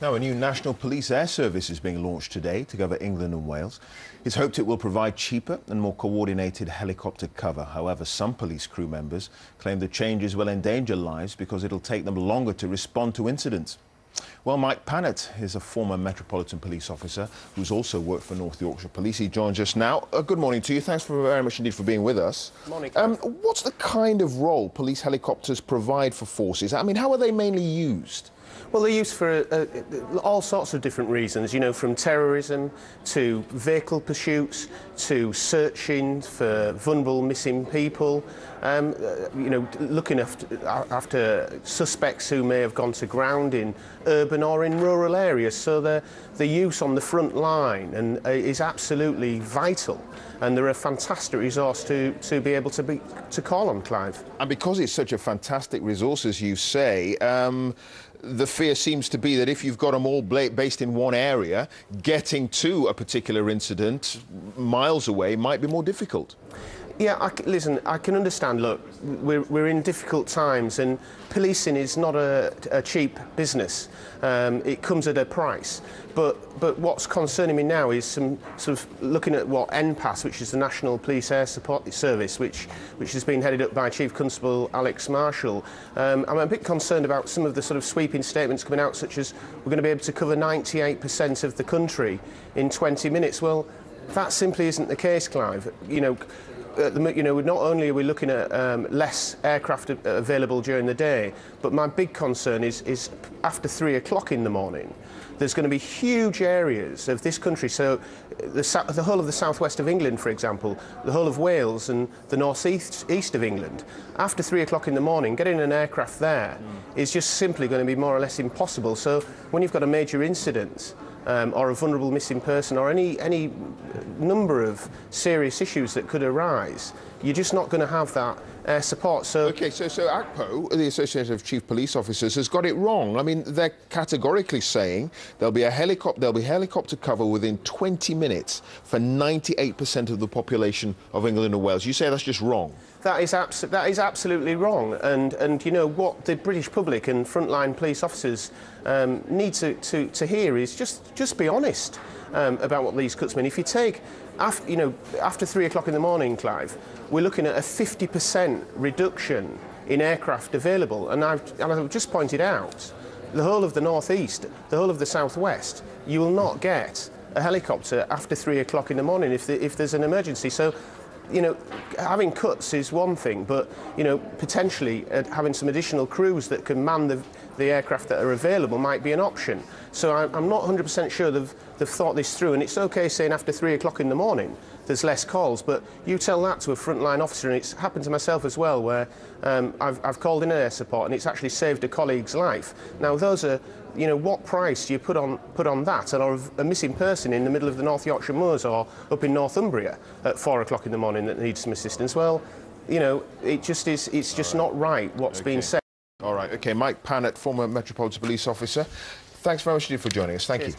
Now, a new National Police Air Service is being launched today to cover England and Wales. It's hoped it will provide cheaper and more coordinated helicopter cover. However, some police crew members claim the changes will endanger lives because it'll take them longer to respond to incidents. Well, Mike Pannett is a former Metropolitan Police officer who's also worked for North Yorkshire Police. He joins us now. Good morning to you. Thanks very much indeed for being with us. Morning. What's the kind of role police helicopters provide for forces? I mean, how are they mainly used? Well, they're used for all sorts of different reasons, you know, from terrorism to vehicle pursuits to searching for vulnerable missing people, you know, looking after suspects who may have gone to ground in urban or in rural areas. So the use on the front line is absolutely vital, and they're a fantastic resource to be able to call on, Clive. And because it's such a fantastic resource, as you say, the fear seems to be that if you've got them all based in one area, getting to a particular incident miles away might be more difficult. Yeah, listen, I can understand. Look, we're in difficult times, and policing is not a cheap business. It comes at a price. But what's concerning me now is some sort of looking at what NPAS, which is the National Police Air Support Service, which has been headed up by Chief Constable Alex Marshall. I'm a bit concerned about some of the sort of sweeping statements coming out, such as we're going to be able to cover 98% of the country in 20 minutes. Well, that simply isn't the case, Clive. You know, not only are we looking at less aircraft available during the day, but my big concern is after 3 o'clock in the morning. There's going to be huge areas of this country, so the whole of the southwest of England, for example, the whole of Wales and the northeast of England. After 3 o'clock in the morning, getting an aircraft there is just simply going to be more or less impossible. So when you've got a major incident, or a vulnerable missing person, or any number of serious issues that could arise, you're just not going to have that air support. So OK, so ACPO, the Association of Chief Police Officers, has got it wrong. I mean, they're categorically saying there'll be helicopter cover within 20 minutes for 98% of the population of England and Wales. You say that's just wrong? That is absolutely wrong, and you know what the British public and frontline police officers need to hear is just be honest about what these cuts mean. If you take, after 3 o'clock in the morning, Clive, we're looking at a 50% reduction in aircraft available, and I've just pointed out the whole of the northeast, the whole of the southwest, you will not get a helicopter after 3 o'clock in the morning if there's an emergency. So, you know, having cuts is one thing, but, you know, potentially having some additional crews that can man the aircraft that are available might be an option. So I'm not 100% sure they've thought this through, and it's OK saying after 3 o'clock in the morning there's less calls, but you tell that to a frontline officer, and it's happened to myself as well, where I've called in air support and it's actually saved a colleague's life. Now, those are, you know, what price do you put on that, or a missing person in the middle of the North Yorkshire moors or up in Northumbria at 4 o'clock in the morning that needs some assistance? Well, you know, it's just not right what's being said. All right, OK. Mike Pannett, former Metropolitan Police officer. Thanks very much indeed for joining us. Thank you.